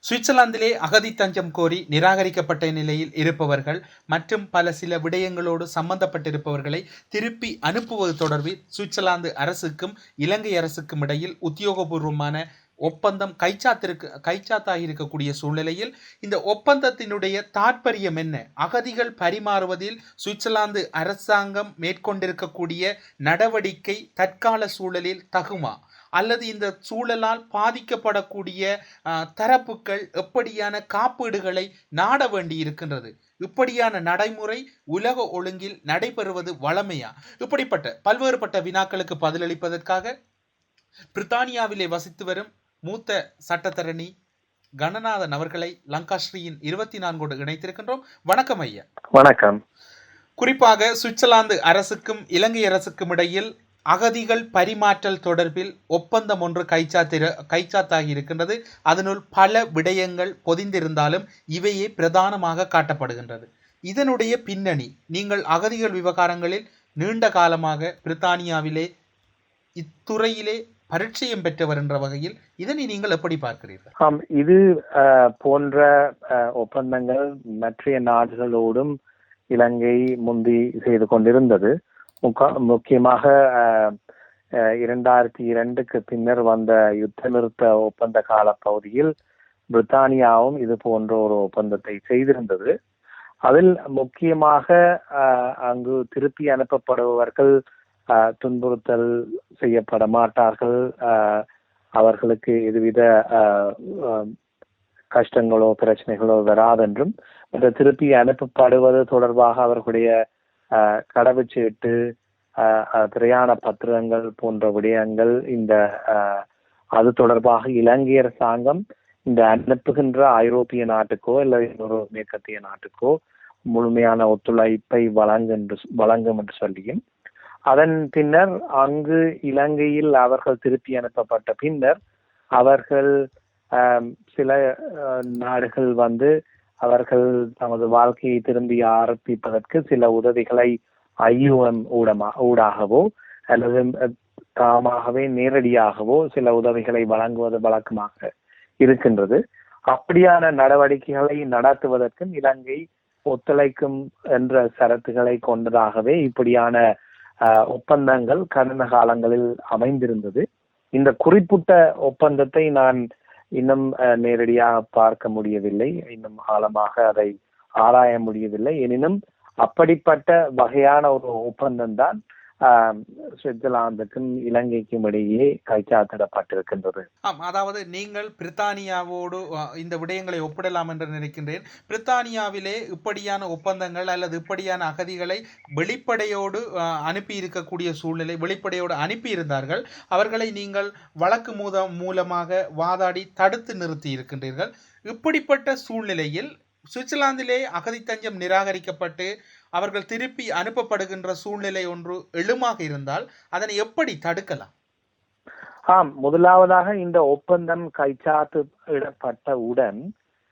சுவிட்சர்லாந்திலே அகதி தஞ்சம் கோரி நிராகரிக்கப்பட்ட நிலையில் இருப்பவர்கள் மற்றும் சில விடயங்களோடு சம்பந்தப்பட்டிருப்பவர்களை திருப்பி அனுப்புவது தொடர்பில் சுவிட்சர்லாந்து அரசுக்கும் இலங்கை அரசுக்கும் இடையில் உத்தியோகபூர்வமான ஒப்பந்தம் கைச்சாத்தாகி இருக்கக்கூடிய சூழ்நிலையில் இந்த ஒப்பந்தத்தினுடைய தாற்பயம் என்ன? அகதிகள் பரிமாறுவதில் சுவிட்சர்லாந்து அரசாங்கம் மேற்கொண்டிருக்கக்கூடிய நடவடிக்கை தற்கால சூழலில் தகுமா, அல்லது இந்த சூழலால் பாதிக்கப்படக்கூடிய தரப்புகள் எப்படியான காப்பீடுகளை நாட வேண்டி இருக்கின்றது? இப்படியான நடைமுறை உலக ஒழுங்கில் நடைபெறுவது வளமையா? இப்படிப்பட்ட பல்வேறுபட்ட வினாக்களுக்கு பதிலளிப்பதற்காக பிரித்தானியாவிலே வசித்து வரும் மூத்த சட்டத்தரணி கணநாதன் அவர்களை லங்காஸ்ரீயின் 24 இணைத்திருக்கின்றோம். வணக்கம் ஐயா. வணக்கம். குறிப்பாக சுவிட்சர்லாந்து அரசுக்கும் இலங்கை அரசுக்கும் இடையில் அகதிகள் பரிமாற்றல் தொடர்பில் ஒப்பந்தம் ஒன்று கைச்சாத்தாகி இருக்கின்றது. அதனுள் பல விடயங்கள் பொதிந்திருந்தாலும் இவையே பிரதானமாக காட்டப்படுகின்றது. இதனுடைய பின்னணி, நீங்கள் அகதிகள் விவகாரங்களில் நீண்ட காலமாக பிரித்தானியாவிலே இத்துறையிலே பரிச்சயம் பெற்றவர் என்ற வகையில் இதனை நீங்கள் எப்படி பார்க்கிறீர்கள்? இது போன்ற ஒப்பந்தங்கள் மற்ற நாடுகளோடும் இலங்கை முந்தி செய்து கொண்டிருந்தது. முக்கியமாக 2002 பின்னர் வந்த யுத்த நிறுத்த ஒப்பந்த கால பகுதியில் பிரித்தானியாவும் இது போன்ற ஒரு ஒப்பந்தத்தை செய்திருந்தது. அதில் முக்கியமாக அங்கு திருப்பி அனுப்பப்படுபவர்கள் துன்புறுத்தல் செய்யப்பட மாட்டார்கள், அவர்களுக்கு எதுவித கஷ்டங்களோ பிரச்சனைகளோ வராதென்றும், திருப்பி அனுப்பப்படுவது தொடர்பாக அவர்களுடைய கடவுச்சீட்டு, பிரயாண பத்திரங்கள் போன்ற விடயங்கள் அது தொடர்பாக இலங்கை அரசாங்கம் இந்த அனுப்புகின்ற ஐரோப்பிய நாட்டுக்கோ இல்லை இன்னொரு மேற்கத்திய நாட்டுக்கோ முழுமையான ஒத்துழைப்பை வழங்கும் என்று சொல்லியும், அதன் பின்னர் அங்கு இலங்கையில் அவர்கள் திருப்பி அனுப்பப்பட்ட பின்னர் அவர்கள் சில நாடுகள் அவர்கள் தமது வாழ்க்கையை திரும்பி ஆரம்பிப்பதற்கு சில உதவிகளை IOM ஊடாகவோ அல்லது தாமாகவே நேரடியாகவோ சில உதவிகளை வழங்குவது வழக்கமாக இருக்கின்றது. அப்படியான நடவடிக்கைகளை நடத்துவதற்கும் இலங்கை ஒத்துழைக்கும் என்ற சரத்துகளை கொண்டதாகவே இப்படியான ஒப்பந்தங்கள் கடந்த காலங்களில் அமைந்திருந்தது. இந்த குறிப்பிட்ட ஒப்பந்தத்தை நான் இன்னும் நேரடியாக பார்க்க முடியவில்லை, இன்னும் ஆழமாக அதை ஆராய முடியவில்லை. எனினும் அப்படிப்பட்ட வகையான ஒரு ஒப்பந்தம் தான் சுவிட்சர்லாந்துக்கும் இலங்கைக்கும் இடையே கைச்சாத்திடப்பட்டிருக்கின்றது. அதாவது நீங்கள் பிரித்தானியாவோடு இந்த விடயங்களை ஒப்பிடலாம் என்று நினைக்கின்றேன். பிரித்தானியாவிலே இப்படியான ஒப்பந்தங்கள் அல்லது இப்படியான அகதிகளை வெளிப்படையோடு அனுப்பி இருக்கக்கூடிய சூழ்நிலை, வெளிப்படையோடு அனுப்பி இருந்தார்கள். அவர்களை நீங்கள் வழக்கு மூலமாக வாதாடி தடுத்து நிறுத்தி இருக்கின்றீர்கள். இப்படிப்பட்ட சூழ்நிலையில் சுவிட்சர்லாந்திலே அகதி தஞ்சம் நிராகரிக்கப்பட்டு அவர்கள் திருப்பி அனுப்பப்படுகின்ற சூழ்நிலை ஒன்று எழுமாக இருந்தால் அதனை எப்படி தடுக்கலாம்? முதலாவதாக இந்த ஒப்பந்தம் கைச்சாத்திடப்பட்டவுடன்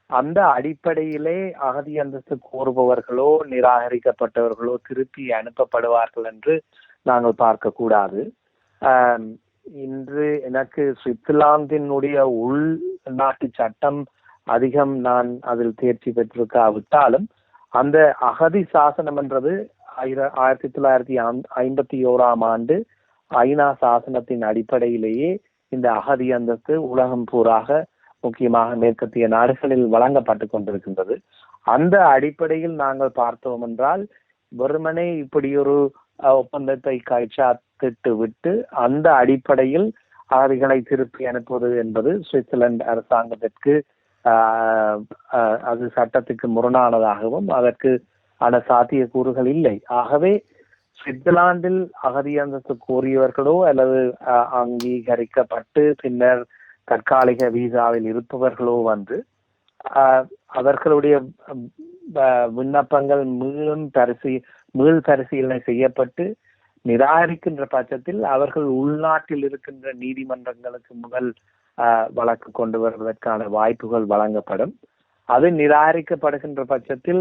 அந்த அடிப்படையிலே அகதி அந்தஸ்து கோருபவர்களோ நிராகரிக்கப்பட்டவர்களோ திருப்பி அனுப்பப்படுவார்கள் என்று நாங்கள் பார்க்க கூடாது. இன்று எனக்கு சுவிட்சர்லாந்தினுடைய உள்நாட்டு சட்டம் அதிகம் நான் அதில் தேர்ச்சி பெற்றிருக்காவிட்டாலும் அந்த அகதி சாசனம் என்றது 1951 ஐநா சாசனத்தின் அடிப்படையிலேயே இந்த அகதி அந்தஸ்து உலகம் பூராக முக்கியமாக மேற்கத்திய நாடுகளில் வழங்கப்பட்டு கொண்டிருக்கின்றது. அந்த அடிப்படையில் நாங்கள் பார்த்தோம் என்றால் வெறுமனே இப்படி ஒரு ஒப்பந்தத்தை கைச்சாத்திட்டு விட்டு அந்த அடிப்படையில் அகதிகளை திருப்பி அனுப்புவது என்பது சுவிட்சர்லாந்து அரசாங்கத்திற்கு அது சட்டத்துக்கு முரணானதாகவும் அதற்கு சாத்திய கூறுகள் இல்லை. ஆகவே சுவிட்சர்லாந்தில் அகதி அந்தஸ்து கோரியவர்களோ அல்லது அங்கீகரிக்கப்பட்டு பின்னர் தற்காலிக வீசாவில் இருப்பவர்களோ அவர்களுடைய விண்ணப்பங்கள் மீள் பரிசீலனை செய்யப்பட்டு நிராகரிக்கின்ற பட்சத்தில் அவர்கள் உள்நாட்டில் இருக்கின்ற நீதிமன்றங்களுக்கு முதல் வழக்கு கொண்டு வருவதற்கான வாய்ப்புகள் வழங்கப்படும். அது நிராகரிக்கப்படுகின்ற பட்சத்தில்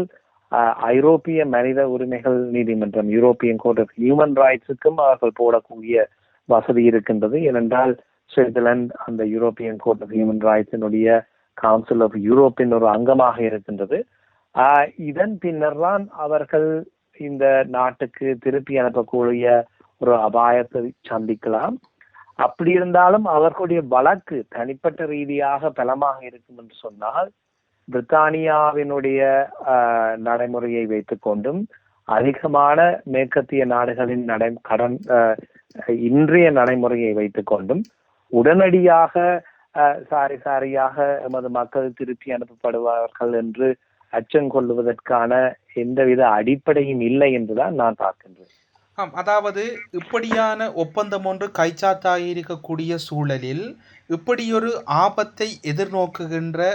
ஐரோப்பிய மனித உரிமைகள் நீதிமன்றம், யூரோப்பியன் கோர்ட் ஆஃப் ஹியூமன் ரைட்ஸுக்கும் அவர்கள் போடக்கூடிய வசதி இருக்கின்றது. ஏனென்றால் சுவிட்சர்லாந்து அந்த யூரோப்பியன் கோர்ட் ஆஃப் ஹியூமன் ரைட்ஸினுடைய கவுன்சில் ஆஃப் யூரோப்பின் ஒரு அங்கமாக இருக்கின்றது. இதன் பின்னர் தான் அவர்கள் இந்த நாட்டுக்கு திருப்பி அனுப்பக்கூடிய ஒரு அபாயத்தை சந்திக்கலாம். அப்படி இருந்தாலும் அவர்களுடைய வழக்கு தனிப்பட்ட ரீதியாக பலமாக இருக்கும் என்று சொன்னால் பிரித்தானியாவினுடைய நடைமுறையை வைத்துக் கொண்டும் அதிகமான மேற்கத்திய நாடுகளின் இன்றைய நடைமுறையை வைத்துக் கொண்டும் உடனடியாக சாரியாக எமது மக்கள் திருப்பி அனுப்பப்படுவார்கள் என்று அச்சம் கொள்ளுவதற்கான எந்தவித அடிப்படையும் இல்லை என்றுதான் நான் பார்க்கின்றேன். அதாவது இப்படியான ஒப்பந்தம் ஒன்று கைச்சாத்தாயிருக்கக்கூடிய சூழலில் இப்படியொரு ஆபத்தை எதிர்நோக்குகின்ற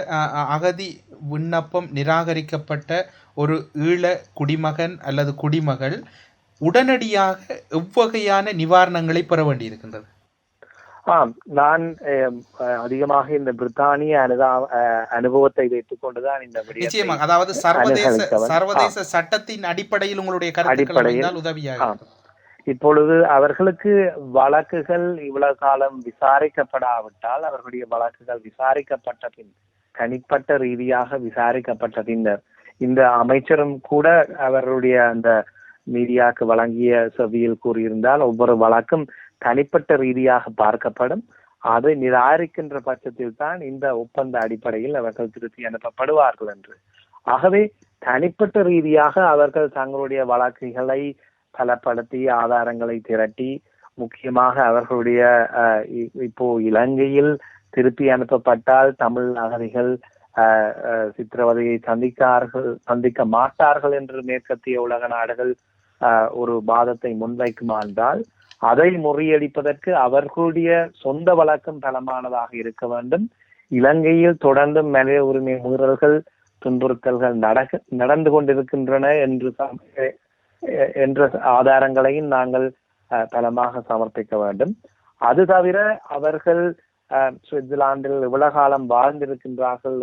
அகதி விண்ணப்பம் நிராகரிக்கப்பட்ட ஒரு ஈழ குடிமகன் அல்லது குடிமகள் உடனடியாக எவ்வகையான நிவாரணங்களை பெற வேண்டியிருக்கின்றது? நான் அதிகமாக இந்த பிரித்தானிய அனுபவத்தை வைத்துக் கொண்டுதான் இந்த நிச்சயமாக, அதாவது சர்வதேச சட்டத்தின் அடிப்படையில் உங்களுடைய கருத்துக்கள் உதவியாக. இப்பொழுது அவர்களுக்கு வழக்குகள் இவ்வளவு காலம் விசாரிக்கப்படாவிட்டால் அவர்களுடைய வழக்குகள் விசாரிக்கப்பட்ட பின் தனிப்பட்ட ரீதியாக விசாரிக்கப்பட்ட பின்னர் இந்த அமைச்சரும் கூட அவருடைய அந்த மீடியாவுக்கு வழங்கிய செவியில் கூறியிருந்தால் ஒவ்வொரு வழக்கும் தனிப்பட்ட ரீதியாக பார்க்கப்படும். அதை நிராகரிக்கின்ற பட்சத்தில் தான் இந்த ஒப்பந்த அடிப்படையில் அவர்கள் திருப்பி அனுப்பப்படுவார்கள் என்று. ஆகவே தனிப்பட்ட ரீதியாக அவர்கள் தங்களுடைய வழக்குகளை பலப்படுத்தி ஆதாரங்களை திரட்டி முக்கியமாக அவர்களுடைய இப்போ இலங்கையில் திருப்பி அனுப்பப்பட்டால் தமிழ் அகதிகள் சித்திரவதையை சந்திக்க மாட்டார்கள் என்று மேற்கத்திய உலக நாடுகள் ஒரு வாதத்தை முன்வைக்குமானால் அதை முறியடிப்பதற்கு அவர்களுடைய சொந்த வழக்கம் பலமானதாக இருக்க வேண்டும். இலங்கையில் தொடர்ந்து மனித உரிமை மீறல்கள் துன்புறுத்தல்கள் நடந்து கொண்டிருக்கின்றன என்ற ஆதாரங்களையும் நாங்கள் பலமாக சமர்ப்பிக்க வேண்டும். அது தவிர அவர்கள் சுவிட்சர்லாந்தில் எவ்வளவு காலம் வாழ்ந்திருக்கின்றார்கள்,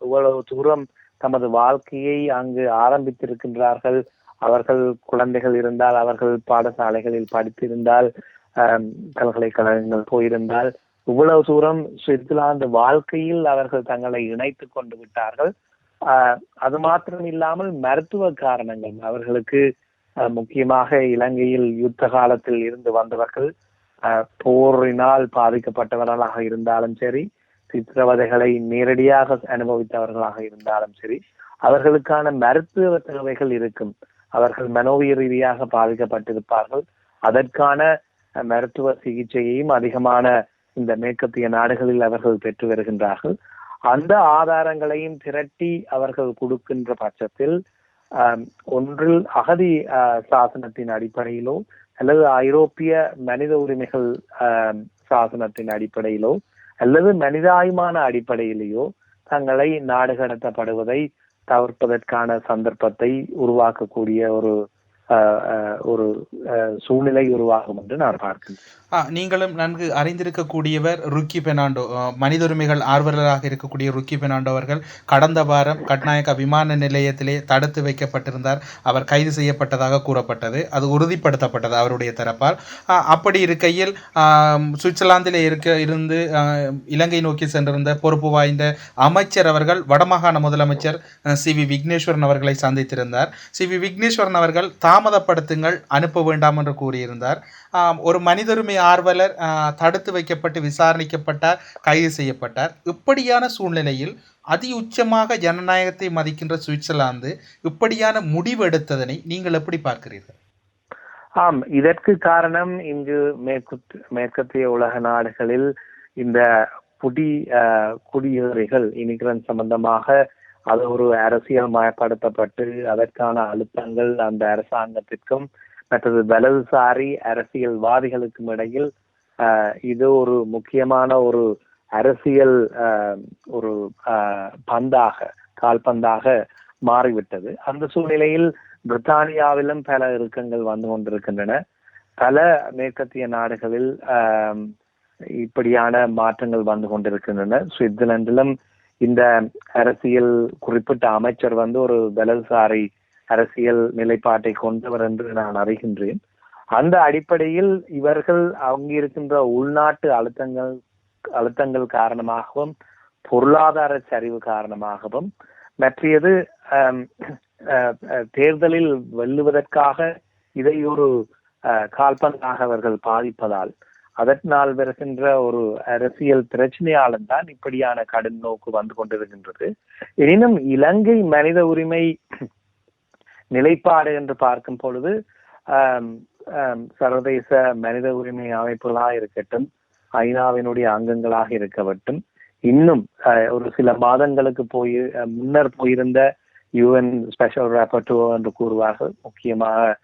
எவ்வளவு தூரம் தமது வாழ்க்கையை அங்கு ஆரம்பித்திருக்கின்றார்கள், அவர்கள் குழந்தைகள் இருந்தால் அவர்கள் பாடசாலைகளில் படித்திருந்தால் பல்கலைக்கழகங்கள் போயிருந்தால் இவ்வளவு தூரம் சுவிட்சர்லாந்து வாழ்க்கையில் அவர்கள் தங்களை இணைத்து கொண்டு விட்டார்கள். அது மாத்திரம் இல்லாமல் மருத்துவ காரணங்கள் அவர்களுக்கு முக்கியமாக இலங்கையில் யுத்த காலத்தில் இருந்து வந்தவர்கள் போரினால் பாதிக்கப்பட்டவர்களாக இருந்தாலும் சரி, சித்திரவதைகளை நேரடியாக அனுபவித்தவர்களாக இருந்தாலும் சரி, அவர்களுக்கான மருத்துவ தேவைகள் இருக்கும். அவர்கள் மனோவிய ரீதியாக பாதிக்கப்பட்டிருப்பார்கள். அதற்கான மருத்துவ சிகிச்சையையும் அதிகமான இந்த மேற்கத்திய நாடுகளில் அவர்கள் பெற்று வருகின்றார்கள். அந்த ஆதாரங்களையும் திரட்டி அவர்கள் கொடுக்கின்ற பட்சத்தில் ஒன்றில் அகதி சாசனத்தின் அடிப்படையிலோ அல்லது ஐரோப்பிய மனித உரிமைகள் சாசனத்தின் அடிப்படையிலோ அல்லது மனிதாயமான அடிப்படையிலேயோ தங்களை நாடு கடத்தப்படுவதை தவிர்ப்பதற்கான சந்தர்ப்பத்தை உருவாக்கக்கூடிய ஒரு சூழ்நிலை உருவாகும் என்று நான் பார்க்கிறேன். நீங்களும் நன்கு அறிந்திருக்கக்கூடியவர் ருக்கி பெர்னாண்டோ, மனித உரிமைகள் ஆர்வலராக இருக்கக்கூடிய ருக்கி பெர்னாண்டோ அவர்கள் கடந்த வாரம் கட்நாயக்க விமான நிலையத்திலே தடுத்து வைக்கப்பட்டிருந்தார். அவர் கைது செய்யப்பட்டதாக கூறப்பட்டது. அது உறுதிப்படுத்தப்பட்டது அவருடைய தரப்பால். அப்படி இருக்கையில் சுவிட்சர்லாந்திலே இருந்து இலங்கை நோக்கி சென்றிருந்த பொறுப்பு வாய்ந்த அமைச்சர் அவர்கள் வடமாகாண முதலமைச்சர் சி.வி. விக்னேஸ்வரன் அவர்களை சந்தித்திருந்தார். சி.வி. விக்னேஸ்வரன் அவர்கள் தாமதப்படுத்துங்கள், அனுப்ப வேண்டாம் என்று கூறியிருந்தார். ஒரு மனித உரிமை ஆர்வலர் தடுத்து வைக்கப்பட்டு விசாரணைக்கப்பட்டார், கைது செய்யப்பட்டார். இப்படியான சூழ்நிலையில் அதி உச்சமாக ஜனநாயகத்தை மதிக்கின்ற சுவிட்சர்லாந்து இப்படியான முடிவு எடுத்ததனை நீங்கள் எப்படி பார்க்கிறீர்கள்? இதற்கு காரணம் இங்கு மேற்கத்திய உலக நாடுகளில் இந்த குடியேறிகள் இமிகிரன்ட் சம்பந்தமாக அது ஒரு அரசியல் மயப்படுத்தப்பட்டு அதற்கான அழுத்தங்கள் அந்த அரசாங்கத்திற்கும் மற்றது வலதுசாரி அரசியல்வாதிகளுக்கும் இடையில் இது ஒரு முக்கியமான ஒரு அரசியல் ஒரு கால்பந்தாக மாறிவிட்டது. அந்த சூழ்நிலையில் பிரித்தானியாவிலும் பல இறுக்கங்கள் வந்து கொண்டிருக்கின்றன. பல மேற்கத்திய நாடுகளில் இப்படியான மாற்றங்கள் வந்து கொண்டிருக்கின்றன. சுவிட்சர்லாந்திலும் இந்த அரசியல் குறிப்பிட்ட அமைச்சர் ஒரு வலதுசாரி அரசியல் நிலைப்பாட்டை கொண்டவர் என்று நான் அறிகின்றேன். அந்த அடிப்படையில் இவர்கள் அங்கிருக்கின்ற உள்நாட்டு அழுத்தங்கள் காரணமாகவும் பொருளாதார சரிவு காரணமாகவும், மற்றது தேர்தலில் வெல்லுவதற்காக இதை ஒரு கால்பந்தாக அவர்கள் பாதிப்பதால் அதனால் வருகின்ற ஒரு அரசியல் பிரச்சனையாலும் தான் இப்படியான கடும் நோக்கு வந்து கொண்டிருக்கின்றது. எனினும் இலங்கை மனித உரிமை நிலைப்பாடு என்று பார்க்கும் பொழுது சர்வதேச மனித உரிமை அமைப்புகளாக இருக்கட்டும், ஐநாவினுடைய அங்கங்களாக இருக்கட்டும், இன்னும் ஒரு சில மாதங்களுக்கு முன்னர் போயிருந்த யுஎன் ஸ்பெஷல் ராப்பர்ட்டோர் என்று கூறுவார்கள், முக்கியமாக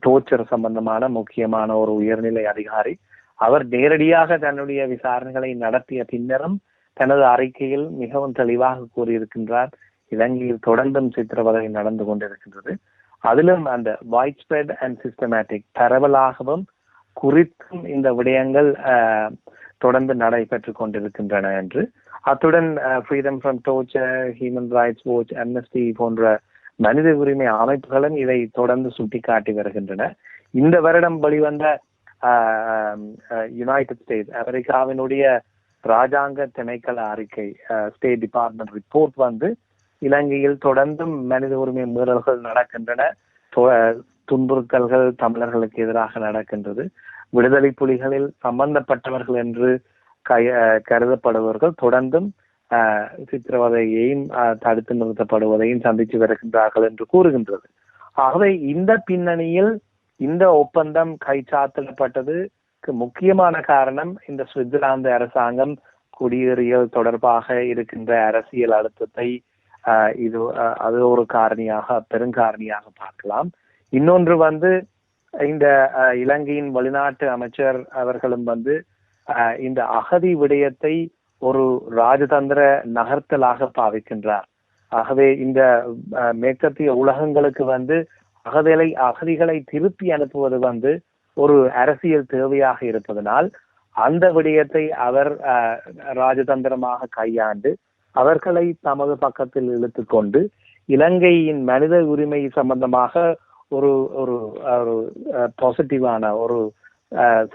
டோர்ச்சர் சம்பந்தமான முக்கியமான ஒரு உயர்நிலை அதிகாரி, அவர் நேரடியாக தன்னுடைய விசாரணைகளை நடத்திய பின்னரும் தனது அறிக்கையில் மிகவும் தெளிவாக கூறியிருக்கின்றார், இலங்கையில் தொடர்ந்தும் சித்திரவதை நடந்து கொண்டிருக்கின்றது. அதிலும் அந்த வைட் ஸ்ப்ரெட் அண்ட் சிஸ்டமேட்டிக், பரவலாகவும் குறித்தும் இந்த விடயங்கள் தொடர்ந்து நடைபெற்றுக் கொண்டிருக்கின்றன என்று, அத்துடன் Freedom from Torture, Human Rights Watch, Amnesty போன்ற மனித உரிமை அமைப்புகளும் இதை தொடர்ந்து சுட்டிக்காட்டி வருகின்றன. இந்த வருடம் வெளிவந்த யுனைடெட் ஸ்டேட்ஸ், அமெரிக்காவினுடைய ராஜாங்க திணைக்கள அறிக்கை, ஸ்டேட் டிபார்ட்மெண்ட் ரிப்போர்ட் வந்து இலங்கையில் தொடர்ந்தும் மனித உரிமை மீறல்கள் நடக்கின்றன, துன்புறுத்தல்கள் தமிழர்களுக்கு எதிராக நடக்கின்றது, விடுதலை புலிகளில் சம்பந்தப்பட்டவர்கள் என்று கருதப்படுபவர்கள் தொடர்ந்தும் சித்திரவதையையும் தடுத்து நிறுத்தப்படுவதையும் சந்தித்து வருகின்றார்கள் என்று கூறுகின்றது. ஆகவே இந்த பின்னணியில் இந்த ஒப்பந்தம் கைச்சாத்திடப்பட்டதுக்கு முக்கியமான காரணம் இந்த சுவிட்சர்லாந்து அரசாங்கம் குடியேறியல் தொடர்பாக இருக்கின்ற அரசியல் அழுத்தத்தை அது ஒரு பெருங்காரணியாக பார்க்கலாம். இன்னொன்று வந்து இந்த இலங்கையின் வெளிநாட்டு அமைச்சர் அவர்களும் வந்து இந்த அகதி விடயத்தை ஒரு ராஜதந்திர நகர்த்தலாக பாவிக்கின்றார். ஆகவே இந்த மேற்கத்திய உலகங்களுக்கு வந்து அகதிகளை திருப்பி அனுப்புவது வந்து ஒரு அரசியல் தேவையாக இருப்பதனால் அந்த விடயத்தை அவர் ராஜதந்திரமாக கையாண்டு அவர்களை தமது பக்கத்தில் இழுத்து கொண்டு இலங்கையின் மனித உரிமை சம்பந்தமாக ஒரு ஒரு பாசிட்டிவான ஒரு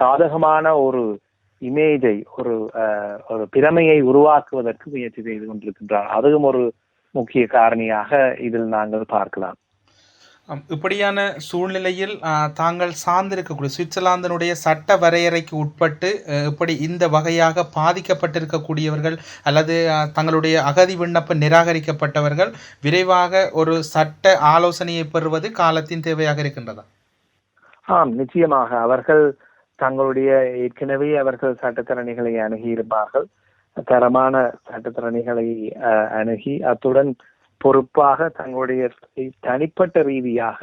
சாதகமான ஒரு இமேஜை ஒரு பிரமையை உருவாக்குவதற்கு முயற்சி செய்து கொண்டிருக்கின்றார். அதுவும் ஒரு முக்கிய காரணியாக இதில் நாங்கள் பார்க்கலாம். இப்படியான சூழ்நிலையில் தாங்கள் சார்ந்திருக்கக்கூடிய சுவிட்சர்லாந்தினுடைய சட்ட வரையறைக்கு உட்பட்டு இப்படி இந்த வகையாக பாதிக்கப்பட்டிருக்கக்கூடியவர்கள் அல்லது தங்களுடைய அகதி விண்ணப்பம் நிராகரிக்கப்பட்டவர்கள் விரைவாக ஒரு சட்ட ஆலோசனையை பெறுவது காலத்தின் தேவையாக இருக்கின்றதா? நிச்சயமாக. அவர்கள் தங்களுடைய ஏற்கனவே அவர்கள் சட்டத்தரணிகளை அணுகியிருப்பார்கள், தரமான சட்டத்தரணிகளை அணுகி அத்துடன் பொறுப்பாக தங்களுடைய தனிப்பட்ட ரீதியாக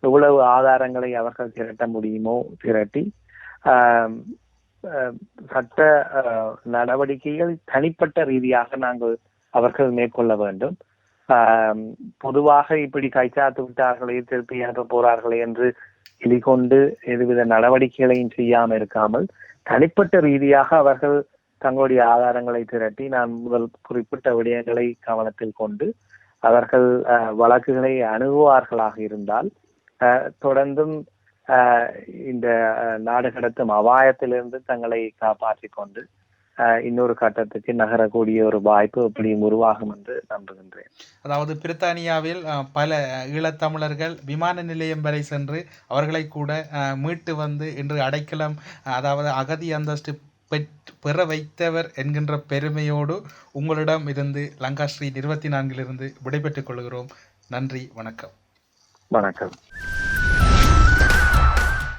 எவ்வளவு ஆதாரங்களை அவர்கள் திரட்ட முடியுமோ திரட்டி சட்ட நடவடிக்கைகள் தனிப்பட்ட ரீதியாக அவர்கள் மேற்கொள்ள வேண்டும். பொதுவாக இப்படி கைச்சாத்து விட்டார்களே, திருப்பி அனுப்ப போறார்களே என்று எளிகொண்டு எதுவித நடவடிக்கைகளையும் செய்யாமல் இருக்காமல் தனிப்பட்ட ரீதியாக அவர்கள் தங்களுடைய ஆதாரங்களை திரட்டி நான் முதல் குறிப்பிட்ட விடயங்களை கவனத்தில் கொண்டு அவர்கள் வழக்குகளை அணுகுவார்களாக இருந்தால் தொடர்ந்தும் இந்த நாடு கடத்தும் அபாயத்திலிருந்து தங்களை காப்பாற்றிக் கொண்டு இன்னொரு கட்டத்துக்கு நகரக்கூடிய ஒரு வாய்ப்பு எப்படியும் உருவாகும் என்று நம்புகின்றேன். அதாவது பிரித்தானியாவில் பல ஈழத்தமிழர்கள் விமான நிலையம் வரை சென்று அவர்களை கூட மீட்டு வந்து இன்று அடைக்கலம், அதாவது அகதி அந்தஸ்து பெற வைத்தவர் என்கின்ற பெருமையோடு உங்களிடம் இருந்து லங்காஸ்ரீ 24 விடைபெற்றுக் கொள்கிறோம். நன்றி, வணக்கம். வணக்கம்.